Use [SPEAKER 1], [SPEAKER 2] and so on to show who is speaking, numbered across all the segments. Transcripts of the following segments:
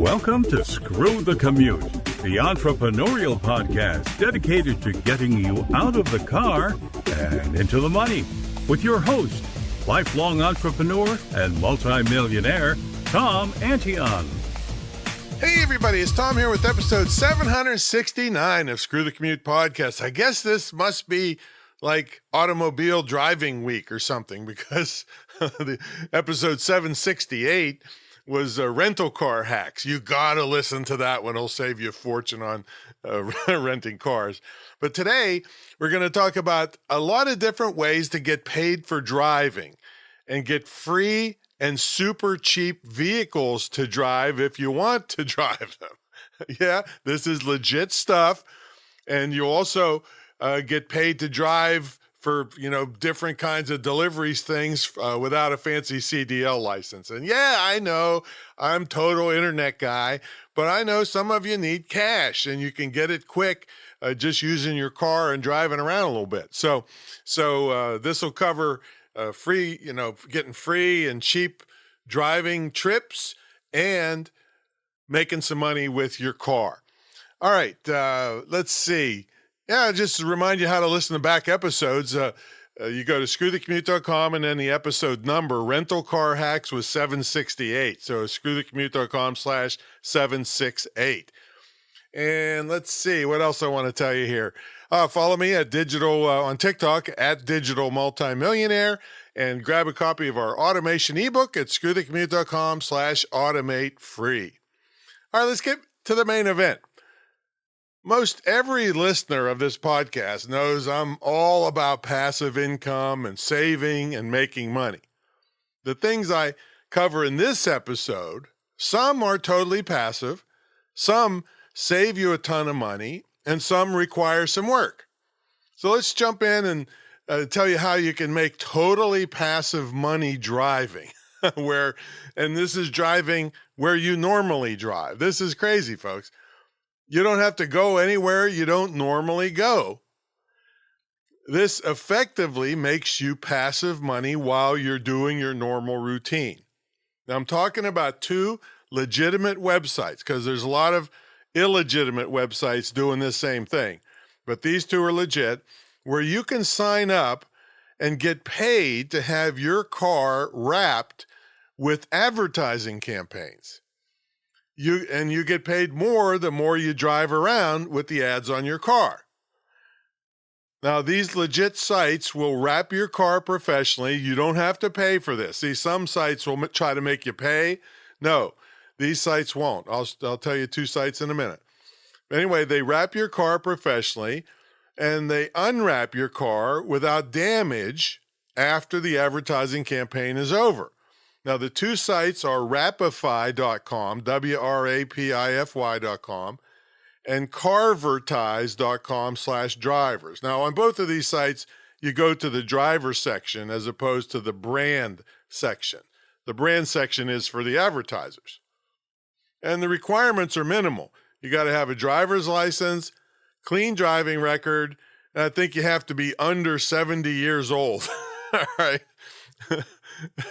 [SPEAKER 1] Welcome to Screw the Commute, the entrepreneurial podcast dedicated to getting you out of the car and into the money, with your host, lifelong entrepreneur and multimillionaire, Tom Antion.
[SPEAKER 2] Hey everybody, it's Tom here with episode 769 of Screw the Commute podcast. I guess this must be like automobile driving week or something, because the episode 768 was rental car hacks. You gotta listen to that one. It'll save you a fortune on renting cars. But today we're going to talk about a lot of different ways to get paid for driving and get free and super cheap vehicles to drive if you want to drive them. Yeah, this is legit stuff. And you also get paid to drive for, different kinds of deliveries things without a fancy CDL license. And yeah, I know I'm total internet guy, but I know some of you need cash and you can get it quick just using your car and driving around a little bit. So this will cover free, getting free and cheap driving trips and making some money with your car. All right, let's see. Yeah, just to remind you how to listen to back episodes. You go to screwthecommute.com and then the episode number, Rental Car Hacks, was 768. So screwthecommute.com/768. And let's see what else I want to tell you here. Follow me at digital on TikTok at Digital Multimillionaire, and grab a copy of our automation ebook at screwthecommute.com/automate free. All right, let's get to the main event. Most every listener of this podcast knows I'm all about passive income and saving and making money. The things I cover in this episode, some are totally passive, some save you a ton of money, and some require some work. So let's jump in and tell you how you can make totally passive money driving, and this is driving where you normally drive. This is crazy, folks. You don't have to go anywhere you don't normally go. This effectively makes you passive money while you're doing your normal routine. Now, I'm talking about two legitimate websites, because there's a lot of illegitimate websites doing this same thing. But these two are legit, where you can sign up and get paid to have your car wrapped with advertising campaigns. You get paid more the more you drive around with the ads on your car. Now, these legit sites will wrap your car professionally. You don't have to pay for this. See, some sites will try to make you pay. No, these sites won't. I'll tell you two sites in a minute. Anyway, they wrap your car professionally, and they unwrap your car without damage after the advertising campaign is over. Now, the two sites are Wrapify.com, WRAPIFY.com, and Carvertise.com/drivers. Now, on both of these sites, you go to the driver section as opposed to the brand section. The brand section is for the advertisers. And the requirements are minimal. You got to have a driver's license, clean driving record, and I think you have to be under 70 years old. All right.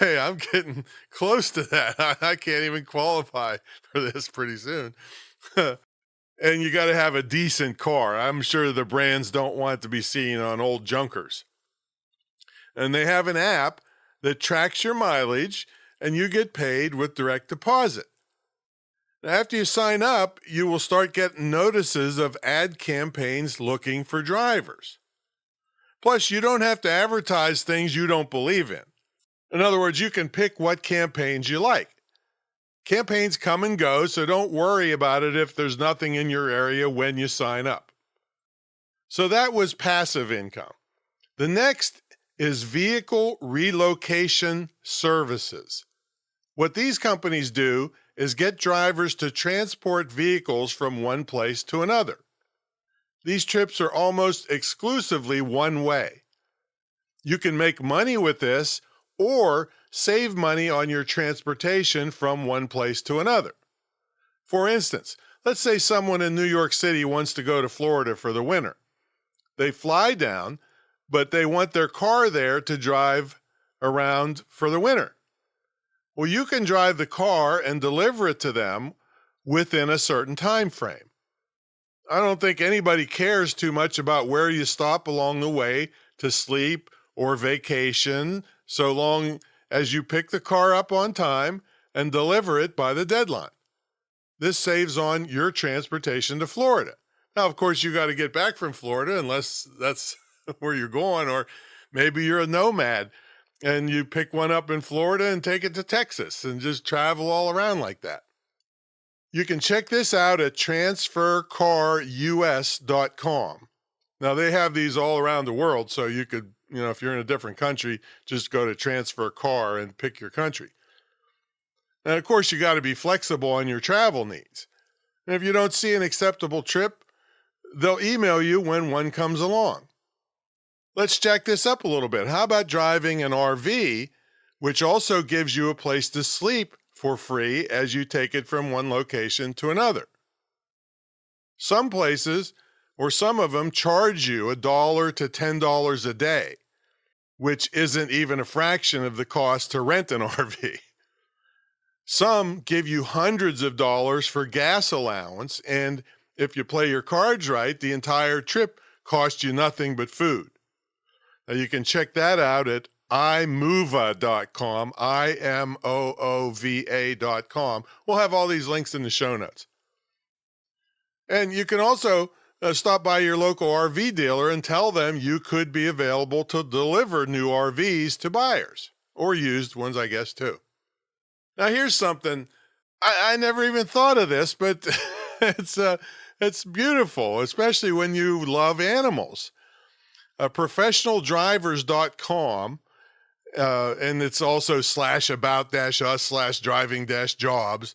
[SPEAKER 2] Hey, I'm getting close to that. I can't even qualify for this pretty soon. And you got to have a decent car. I'm sure the brands don't want to be seen on old junkers. And they have an app that tracks your mileage, and you get paid with direct deposit. Now, after you sign up, you will start getting notices of ad campaigns looking for drivers. Plus, you don't have to advertise things you don't believe in. In other words, you can pick what campaigns you like. Campaigns come and go, so don't worry about it if there's nothing in your area when you sign up. So that was passive income. The next is vehicle relocation services. What these companies do is get drivers to transport vehicles from one place to another. These trips are almost exclusively one way. You can make money with this or save money on your transportation from one place to another. For instance, let's say someone in New York City wants to go to Florida for the winter. They fly down, but they want their car there to drive around for the winter. Well, you can drive the car and deliver it to them within a certain time frame. I don't think anybody cares too much about where you stop along the way to sleep or vacation, so long as you pick the car up on time and deliver it by the deadline. This saves on your transportation to Florida. Now, of course, you got to get back from Florida unless that's where you're going, or maybe you're a nomad and you pick one up in Florida and take it to Texas and just travel all around like that. You can check this out at transfercarus.com. Now, they have these all around the world, so you could, if you're in a different country, just go to Transfer Car and pick your country. And of course, you got to be flexible on your travel needs. And if you don't see an acceptable trip, they'll email you when one comes along. Let's jack this up a little bit. How about driving an RV, which also gives you a place to sleep for free as you take it from one location to another? Some places, or some of them, charge you $1 to $10 a day, which isn't even a fraction of the cost to rent an RV. Some give you hundreds of dollars for gas allowance, and if you play your cards right, the entire trip costs you nothing but food. Now, you can check that out at imova.com, IMOOVA.com. We'll have all these links in the show notes. And you can also stop by your local RV dealer and tell them you could be available to deliver new RVs to buyers, or used ones, I guess, too. Now, here's something, I never even thought of this, but it's beautiful, especially when you love animals. Professionaldrivers.com, and it's also /about-us/driving-jobs.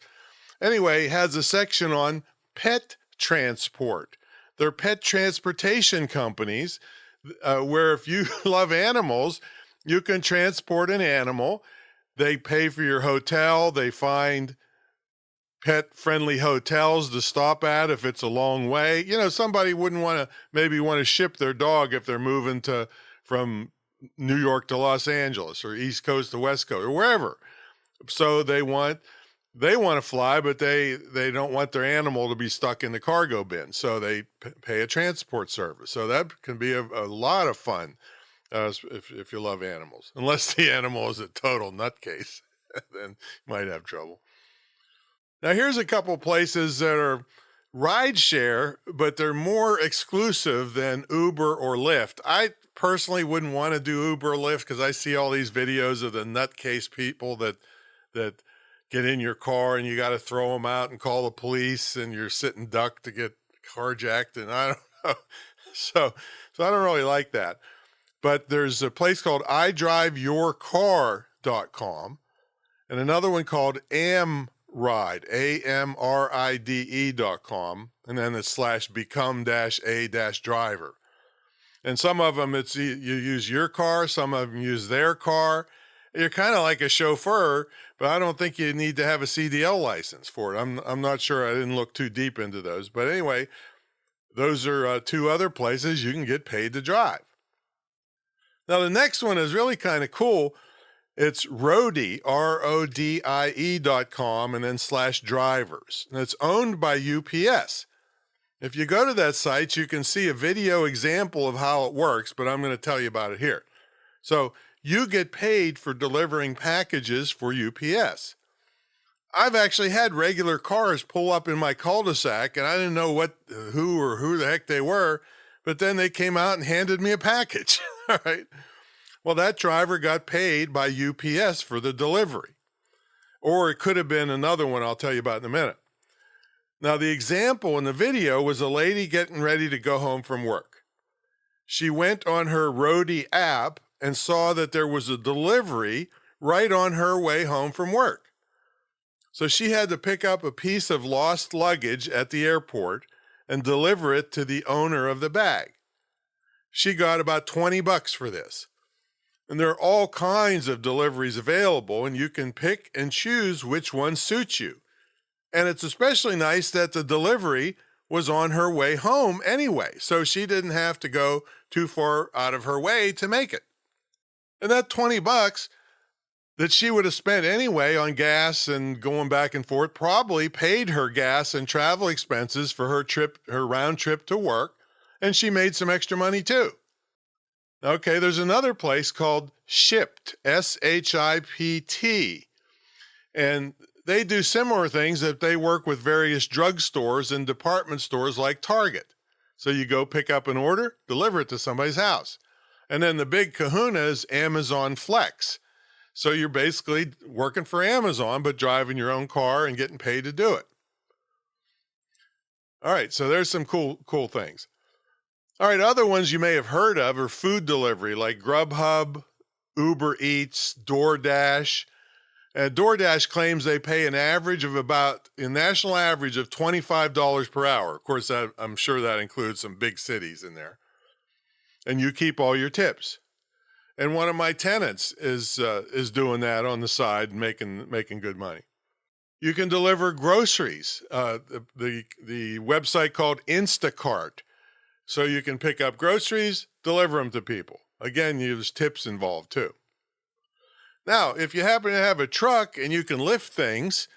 [SPEAKER 2] Anyway, has a section on pet transport. They're pet transportation companies where if you love animals, you can transport an animal. They pay for your hotel. They find pet-friendly hotels to stop at if it's a long way. Somebody wouldn't want to ship their dog if they're moving from New York to Los Angeles or East Coast to West Coast or wherever. So they want to fly, but they don't want their animal to be stuck in the cargo bin. So they pay a transport service. So that can be a lot of fun if you love animals, unless the animal is a total nutcase, then you might have trouble. Now, here's a couple places that are rideshare, but they're more exclusive than Uber or Lyft. I personally wouldn't want to do Uber or Lyft because I see all these videos of the nutcase people that get in your car and you got to throw them out and call the police and you're sitting duck to get carjacked, and I don't know. So I don't really like that. But there's a place called idriveyourcar.com and another one called AmRide, AMRIDE.com, and then it's /become-a-driver. And some of them, you use your car, some of them use their car. You're kind of like a chauffeur, but I don't think you need to have a CDL license for it. I'm not sure. I didn't look too deep into those. But anyway, those are two other places you can get paid to drive. Now, the next one is really kind of cool. It's Rodie, RODIE.com, and then /drivers. And it's owned by UPS. If you go to that site, you can see a video example of how it works, but I'm going to tell you about it here. So you get paid for delivering packages for UPS. I've actually had regular cars pull up in my cul-de-sac, and I didn't know who the heck they were, but then they came out and handed me a package. All right. Well, that driver got paid by UPS for the delivery. Or it could have been another one I'll tell you about in a minute. Now, the example in the video was a lady getting ready to go home from work. She went on her Rodie app and saw that there was a delivery right on her way home from work. So she had to pick up a piece of lost luggage at the airport and deliver it to the owner of the bag. She got about $20 for this. And there are all kinds of deliveries available, and you can pick and choose which one suits you. And it's especially nice that the delivery was on her way home anyway, so she didn't have to go too far out of her way to make it. And that $20 that she would have spent anyway on gas and going back and forth, probably paid her gas and travel expenses for her round trip to work, and she made some extra money too. Okay, there's another place called Shipt, Shipt, and they do similar things that they work with various drugstores and department stores like Target. So you go pick up an order, deliver it to somebody's house. And then the big kahuna is Amazon Flex. So you're basically working for Amazon, but driving your own car and getting paid to do it. All right, so there's some cool things. All right, other ones you may have heard of are food delivery, like Grubhub, Uber Eats, DoorDash. DoorDash claims they pay a national average of $25 per hour. Of course, I'm sure that includes some big cities in there. And you keep all your tips. And one of my tenants is doing that on the side, making good money. You can deliver groceries. The website called Instacart. So you can pick up groceries, deliver them to people. Again, there's tips involved too. Now, if you happen to have a truck and you can lift things,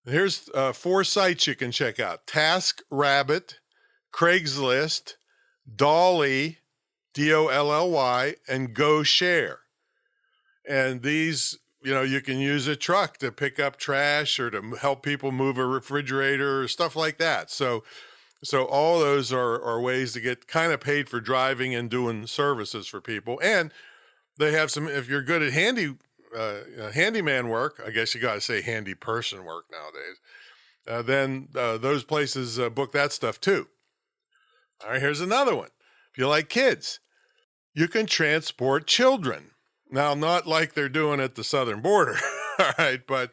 [SPEAKER 2] here's 4 sites you can check out: TaskRabbit, Craigslist, Dolly, Dolly, and GoShare. And these, you can use a truck to pick up trash or to help people move a refrigerator or stuff like that. So all those are ways to get kind of paid for driving and doing services for people. And they have some, if you're good at handyman work, I guess you got to say handy person work nowadays, then those places book that stuff too. All right, here's another one. If you like kids, you can transport children. Now, not like they're doing at the southern border, all right, but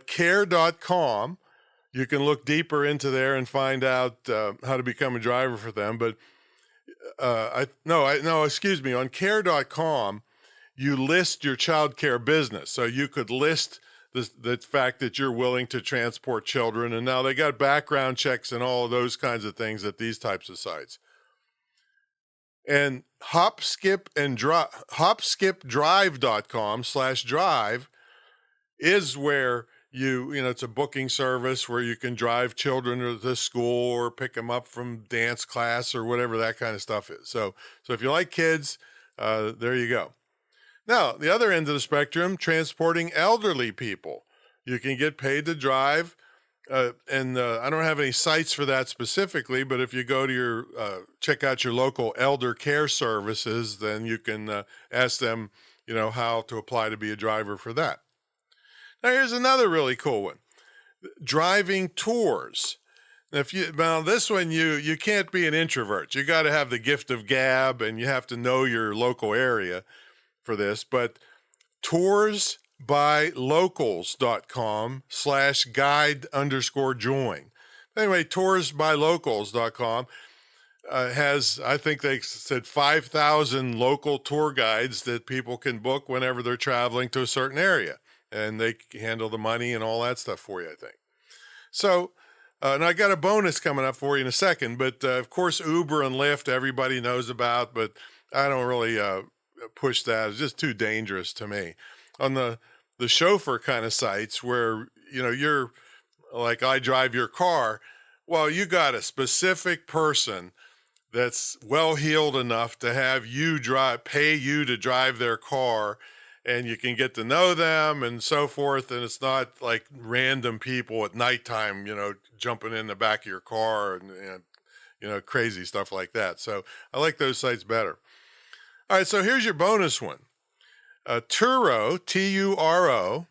[SPEAKER 2] care.com, you can look deeper into there and find out how to become a driver for them. But excuse me, on care.com, you list your child care business. So you could list the fact that you're willing to transport children. And now they got background checks and all of those kinds of things at these types of sites. And hopskipdrive.com/drive is where it's a booking service where you can drive children to the school or pick them up from dance class or whatever that kind of stuff is. So if you like kids, there you go. Now, the other end of the spectrum, transporting elderly people. You can get paid to drive, and I don't have any sites for that specifically, but if you go to check out your local elder care services, then you can ask them, how to apply to be a driver for that. Now, here's another really cool one. Driving tours. Now this one, you can't be an introvert. You got to have the gift of gab, and you have to know your local area for this, but toursbylocals.com/guide_join. Anyway, toursbylocals.com has, I think they said 5,000 local tour guides that people can book whenever they're traveling to a certain area, and they handle the money and all that stuff for you, I think. So, and I got a bonus coming up for you in a second, but of course, Uber and Lyft, everybody knows about, but I don't really push that. It's just too dangerous to me. On the chauffeur kind of sites where, you're like, I drive your car. Well, you got a specific person that's well-heeled enough to have you pay you to drive their car, and you can get to know them and so forth. And it's not like random people at nighttime, jumping in the back of your car and crazy stuff like that. So I like those sites better. All right, so here's your bonus one. Turo, Turo.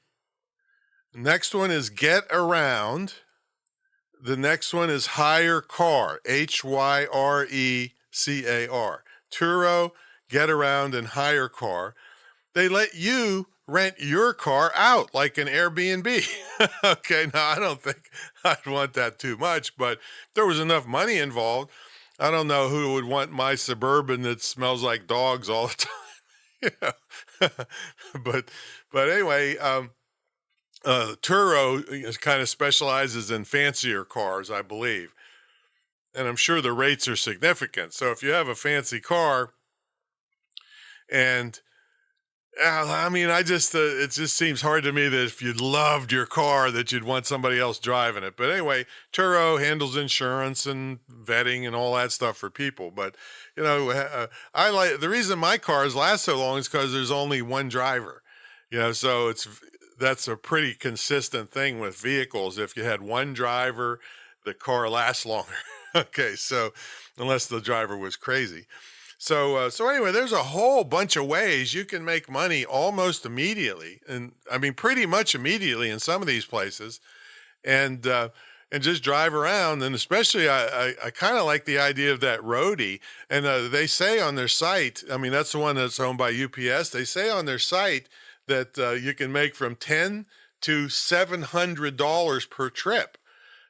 [SPEAKER 2] Next one is Get Around. The next one is Hire Car, HYRECAR. Turo, Get Around, and Hire Car. They let you rent your car out like an Airbnb. Okay, now I don't think I'd want that too much, but if there was enough money involved, I don't know who would want my Suburban that smells like dogs all the time. But anyway, Turo kind of specializes in fancier cars, I believe. And I'm sure the rates are significant. So if you have a fancy car and I mean, I just it just seems hard to me that if you loved your car, that you'd want somebody else driving it. But anyway, Turo handles insurance and vetting and all that stuff for people. But I like the reason my cars last so long is because there's only one driver. So that's a pretty consistent thing with vehicles. If you had one driver, the car lasts longer. Okay, so unless the driver was crazy. So anyway, there's a whole bunch of ways you can make money almost immediately, and I mean pretty much immediately in some of these places, and just drive around. And especially, I kind of like the idea of that roadie. And they say on their site, I mean that's the one that's owned by UPS. They say on their site that you can make from $10 to $700 per trip.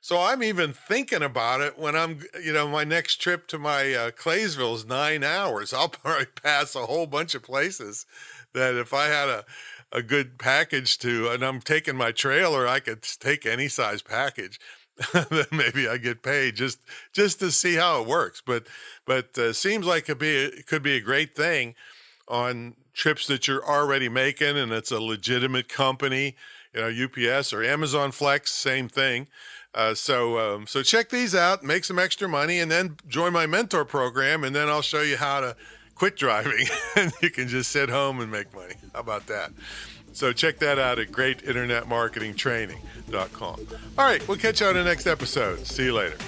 [SPEAKER 2] So I'm even thinking about it when I'm, my next trip to my Claysville is 9 hours. I'll probably pass a whole bunch of places that if I had a good package and I'm taking my trailer, I could take any size package. Then maybe I get paid just to see how it works. But seems like it could be a great thing on trips that you're already making, and it's a legitimate company. UPS or Amazon Flex, same thing. So check these out, make some extra money, and then join my mentor program, and then I'll show you how to quit driving, and you can just sit home and make money. How about that? So check that out at greatinternetmarketingtraining.com. All right, we'll catch you on the next episode. See you later.